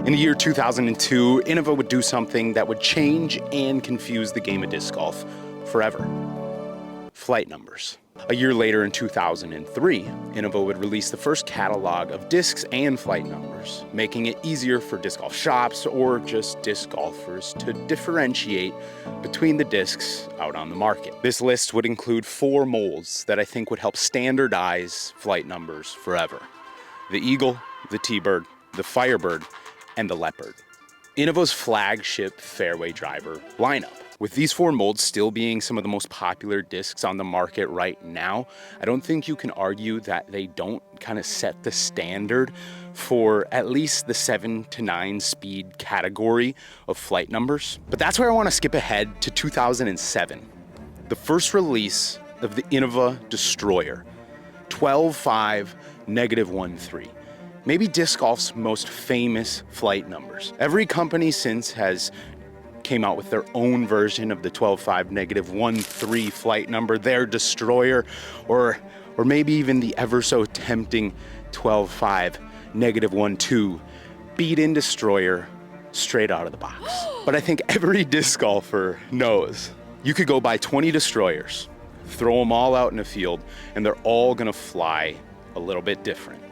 In the year 2002, Innova would do something that would change and confuse the game of disc golf forever. Flight numbers. A year later in 2003, Innova would release the first catalog of discs and flight numbers, making it easier for disc golf shops or just disc golfers to differentiate between the discs out on the market. This list would include 4 molds that I think would help standardize flight numbers forever: the Eagle, the T-Bird, the Firebird, and the Leopard. Innova's flagship fairway driver lineup. With these 4 molds still being some of the most popular discs on the market right now, I don't think you can argue that they don't kind of set the standard for at least the 7 to 9 speed category of flight numbers. But that's where I want to skip ahead to 2007, the first release of the Innova Destroyer, 12.5 -13. Maybe disc golf's most famous flight numbers. Every company since has came out with their own version of the 12.5 -13 flight number, their Destroyer, or maybe even the ever so tempting 12.5 -12 beat-in Destroyer straight out of the box. But I think every disc golfer knows you could go buy 20 Destroyers, throw them all out in the field, and they're all gonna fly a little bit different.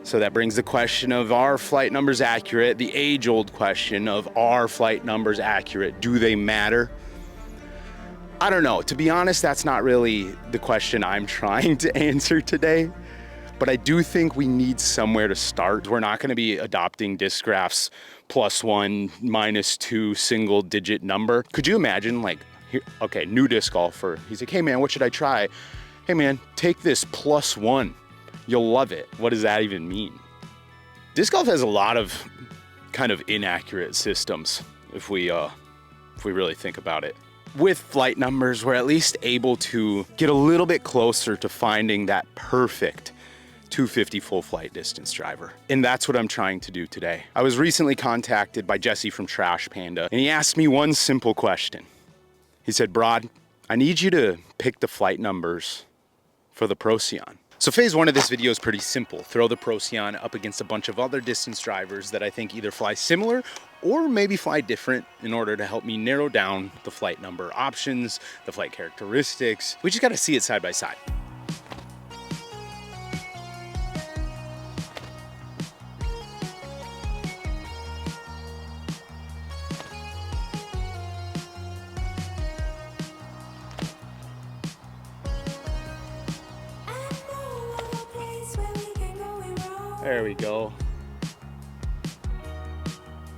So that brings the question of, are flight numbers accurate? The age-old question of, are flight numbers accurate? Do they matter? I don't know. To be honest, that's not really the question I'm trying to answer today. But I do think we need somewhere to start. We're not going to be adopting Discraft's +1, -2 single-digit number. Could you imagine, like, okay, new disc golfer. He's like, hey man, what should I try? Hey man, take this +1. You'll love it. What does that even mean? Disc golf has a lot of kind of inaccurate systems if we really think about it. With flight numbers, we're at least able to get a little bit closer to finding that perfect 250 full flight distance driver. And that's what I'm trying to do today. I was recently contacted by Jesse from Trash Panda, and he asked me one simple question. He said, Brad, I need you to pick the flight numbers for the Procyon. So phase 1 of this video is pretty simple. Throw the Procyon up against a bunch of other distance drivers that I think either fly similar or maybe fly different in order to help me narrow down the flight number options, the flight characteristics. We just gotta see it side by side. There we go.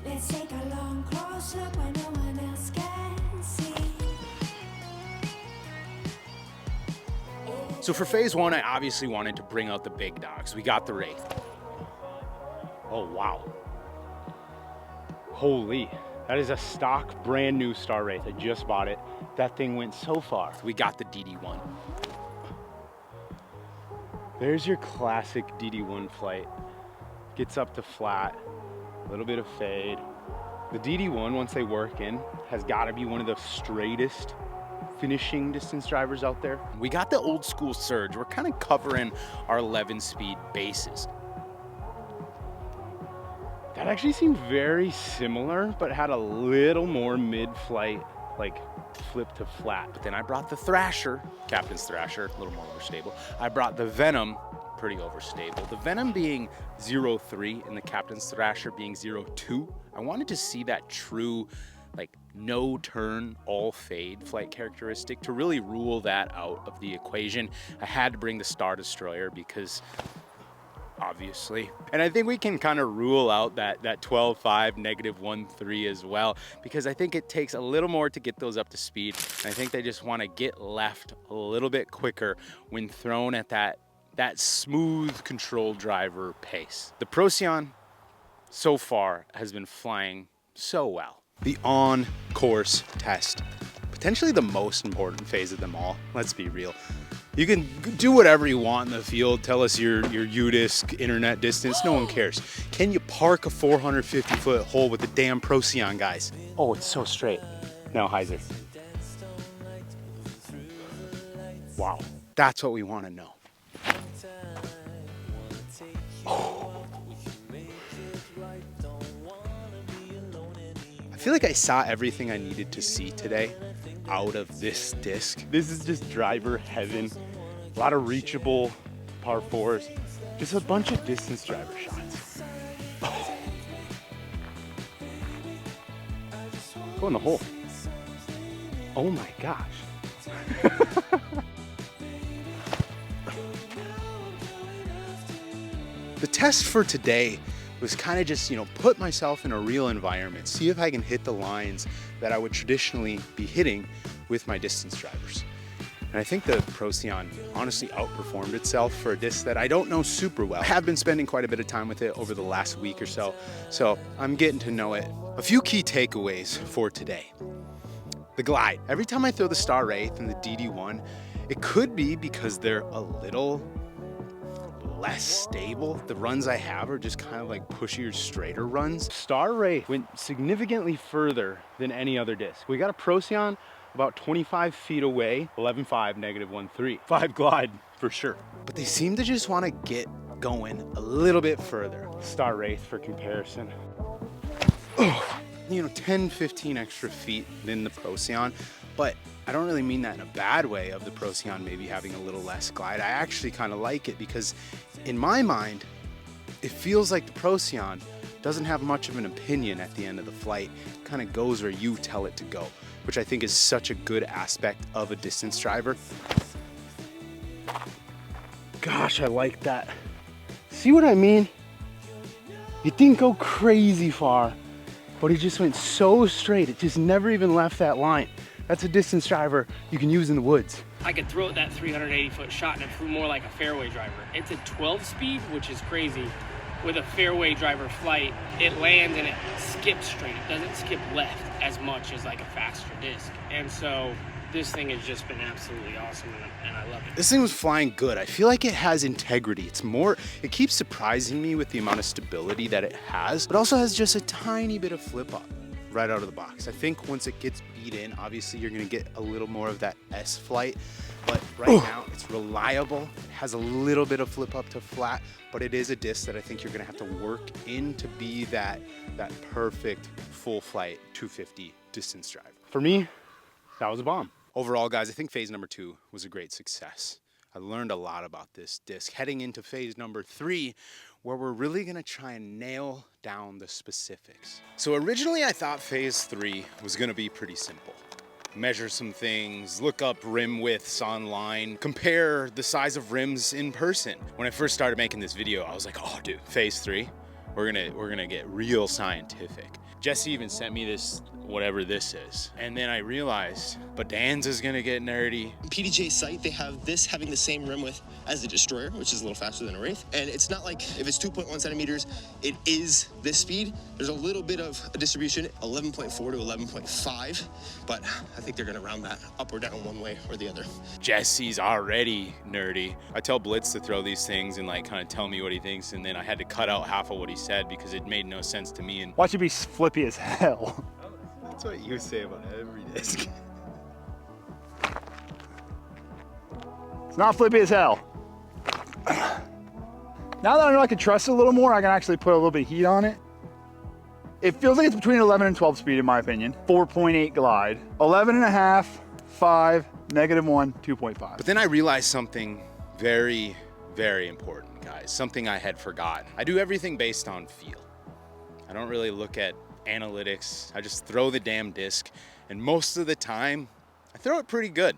Let's take a long close look where no one else can see. So for phase 1, I obviously wanted to bring out the big dogs. We got the Wraith. Oh wow. Holy, that is a stock brand new Star Wraith. I just bought it. That thing went so far. We got the DD1. There's your classic DD1 flight. Gets up to flat, a little bit of fade. The DD1, once they work in, has gotta be one of the straightest finishing distance drivers out there. We got the old school Surge. We're kind of covering our 11-speed bases. That actually seemed very similar, but had a little more mid-flight, like flip to flat. But then I brought the Thrasher, Captain's Thrasher, a little more overstable. I brought the Venom, pretty overstable. The Venom being 0.3 and the Captain's Thrasher being 0.2. I wanted to see that true, like, no turn, all fade flight characteristic to really rule that out of the equation. I had to bring the Star Destroyer because obviously. And I think we can kind of rule out that 12.5 -13 as well, because I think it takes a little more to get those up to speed. And I think they just want to get left a little bit quicker when thrown at that smooth control driver pace. The Procyon so far has been flying so well. The on-course test, potentially the most important phase of them all. Let's be real. You can do whatever you want in the field. Tell us your UDisc internet distance. No one cares. Can you park a 450-foot hole with the damn Procyon, guys? Oh, it's so straight. Now, Heiser. Wow. That's what we want to know. Oh. feel like I saw everything I needed to see today out of this disc. This is just driver heaven. A lot of reachable par fours. Just a bunch of distance driver shots. Oh. Go in the hole. Oh my gosh. The test for today was kind of just, put myself in a real environment, see if I can hit the lines that I would traditionally be hitting with my distance drivers. And I think the Procyon honestly outperformed itself for a disc that I don't know super well. I have been spending quite a bit of time with it over the last week or so I'm getting to know it. A few key takeaways for today. The glide. Every time I throw the Star Wraith and the DD1, it could be because they're a little less stable. The runs I have are just kind of like pushier, straighter runs. Star Wraith went significantly further than any other disc. We got a Procyon about 25 feet away, 11.5, -1.3. 5 glide for sure. But they seem to just want to get going a little bit further. Star Wraith for comparison. 10, 15 extra feet than the Procyon, but I don't really mean that in a bad way of the Procyon maybe having a little less glide. I actually kind of like it because in my mind, it feels like the Procyon doesn't have much of an opinion at the end of the flight. It kind of goes where you tell it to go, which I think is such a good aspect of a distance driver. Gosh, I like that. See what I mean? It didn't go crazy far, but it just went so straight. It just never even left that line. That's a distance driver you can use in the woods. I could throw that 380-foot shot and it flew more like a fairway driver. It's a 12 speed, which is crazy. With a fairway driver flight, it lands and it skips straight. It doesn't skip left as much as like a faster disc. And so this thing has just been absolutely awesome and I love it. This thing was flying good. I feel like it has integrity. It keeps surprising me with the amount of stability that it has, but also has just a tiny bit of flip up right out of the box. I think once it gets beat in, obviously you're gonna get a little more of that S flight, but right now it's reliable. It has a little bit of flip up to flat, but it is a disc that I think you're gonna have to work in to be that perfect full flight 250 distance drive. For me, that was a bomb. Overall, guys, I think phase number 2 was a great success. I learned a lot about this disc. Heading into phase number 3, where we're really gonna try and nail down the specifics. So originally I thought phase 3 was gonna be pretty simple. Measure some things, look up rim widths online, compare the size of rims in person. When I first started making this video, I was like, oh dude, phase 3, we're gonna get real scientific. Jesse even sent me this, whatever this is. And then I realized, but Dan's is gonna get nerdy. PDJ's site, they have this having the same rim width as the Destroyer, which is a little faster than a Wraith. And it's not like if it's 2.1 centimeters, it is this speed. There's a little bit of a distribution, 11.4 to 11.5, but I think they're gonna round that up or down one way or the other. Jesse's already nerdy. I tell Blitz to throw these things and like kind of tell me what he thinks, and then I had to cut out half of what he said because it made no sense to me. And watch it be flippy as hell. That's what you say about every disc. It's not flippy as hell. Now that I know I can trust it a little more, I can actually put a little bit of heat on it. It feels like it's between 11 and 12 speed in my opinion. 4.8 glide, 11.5, 5, -1, 2.5. But then I realized something very, very important, guys. Something I had forgotten. I do everything based on feel. I don't really look at analytics. I just throw the damn disc, and most of the time, I throw it pretty good.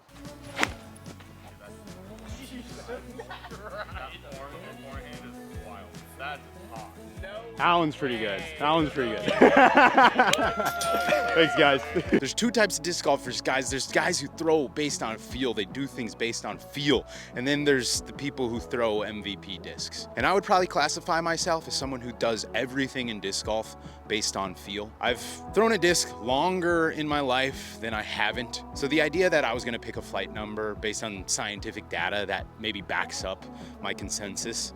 That one's pretty good. That one's pretty good. Thanks, guys. There's two types of disc golfers, guys. There's guys who throw based on feel. They do things based on feel. And then there's the people who throw MVP discs. And I would probably classify myself as someone who does everything in disc golf based on feel. I've thrown a disc longer in my life than I haven't. So the idea that I was gonna pick a flight number based on scientific data that maybe backs up my consensus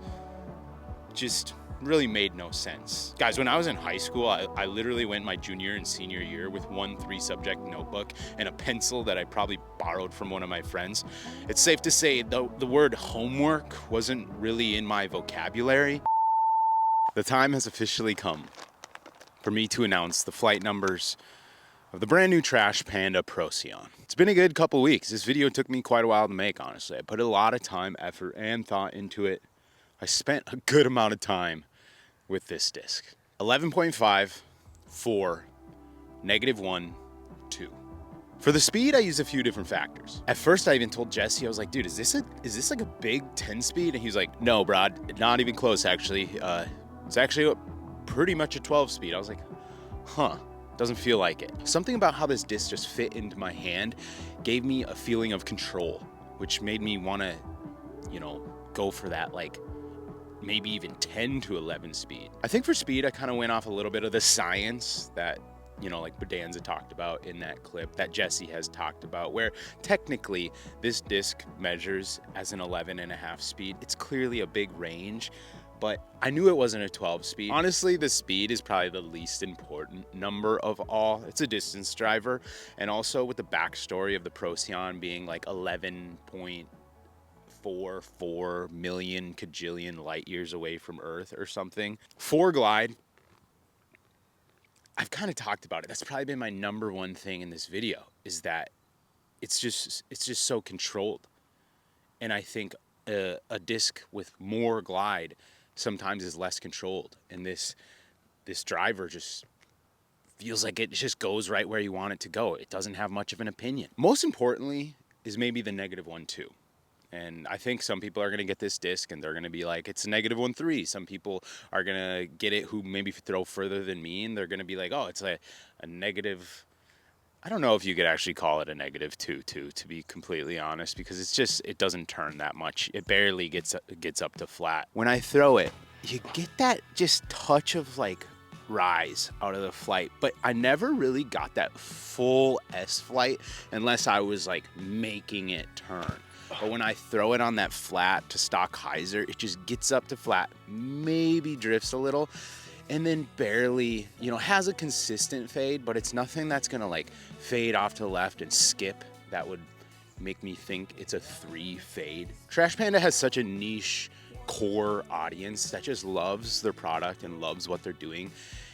just really made no sense. Guys, when I was in high school, I literally went my junior and senior year with one 3-subject notebook and a pencil that I probably borrowed from one of my friends. It's safe to say the word homework wasn't really in my vocabulary. The time has officially come for me to announce the flight numbers of the brand new Trash Panda Procyon. It's been a good couple weeks. This video took me quite a while to make, honestly. I put a lot of time, effort, and thought into it. I spent a good amount of time with this disc. 11.5, 4, -1, 2. For the speed, I used a few different factors. At first, I even told Jesse, I was like, dude, is this like a big 10 speed? And he was like, no, Brad, not even close, actually. It's actually pretty much a 12 speed. I was like, huh, doesn't feel like it. Something about how this disc just fit into my hand gave me a feeling of control, which made me want to, you know, go for that, like, maybe even 10 to 11 speed. I think for speed, I kind of went off a little bit of the science that, you know, like Pandas talked about in that clip, that Jesse has talked about, where technically this disc measures as an 11.5 speed. It's clearly a big range, but I knew it wasn't a 12 speed. Honestly, the speed is probably the least important number of all. It's a distance driver. And also with the backstory of the Procyon being like 11.44 million kajillion light years away from Earth or something. For glide, I've kind of talked about it. That's probably been my number one thing in this video, is that it's just so controlled. And I think a disc with more glide sometimes is less controlled. And this driver just feels like it just goes right where you want it to go. It doesn't have much of an opinion. Most importantly is maybe the -1, 2. And I think some people are going to get this disc and they're going to be like, it's a -1, 3. Some people are going to get it who maybe throw further than me, and they're going to be like, oh, it's a negative. I don't know if you could actually call it a -2, to be completely honest, because it doesn't turn that much. It barely gets up to flat. When I throw it, you get that just touch of like rise out of the flight, but I never really got that full S flight unless I was like making it turn. But when I throw it on that flat to stock hyzer, it just gets up to flat, maybe drifts a little, and then barely, you know, has a consistent fade, but it's nothing that's gonna like fade off to the left and skip. That would make me think it's a 3 fade. Trash Panda has such a niche core audience that just loves their product and loves what they're doing.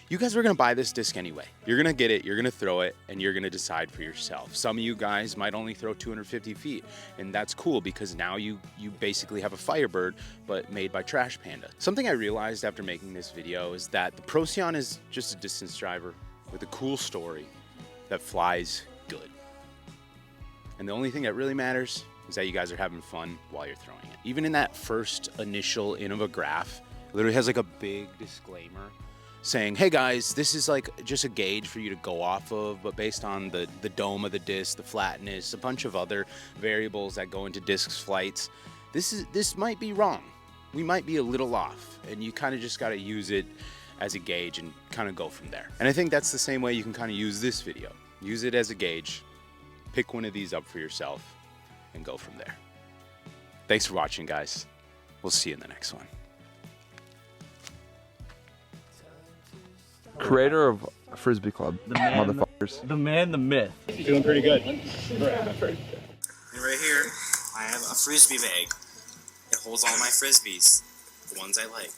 You guys are gonna buy this disc anyway. You're gonna get it, you're gonna throw it, and you're gonna decide for yourself. Some of you guys might only throw 250 feet, and that's cool because now you basically have a Firebird, but made by Trash Panda. Something I realized after making this video is that the Procyon is just a distance driver with a cool story that flies good. And the only thing that really matters is that you guys are having fun while you're throwing it. Even in that first initial Innova graph, it literally has like a big disclaimer saying, hey guys, this is like just a gauge for you to go off of, but based on the dome of the disc, the flatness, a bunch of other variables that go into discs flights, this might be wrong. We might be a little off, and you kind of just got to use it as a gauge and kind of go from there. And I think that's the same way you can kind of use this video. Use it as a gauge, pick one of these up for yourself, and go from there. Thanks for watching, guys. We'll see you in the next one. Creator of Frisbee Club, The man, motherfuckers. The man, the myth. Feeling pretty good. And right here, I have a frisbee bag. It holds all my frisbees, the ones I like.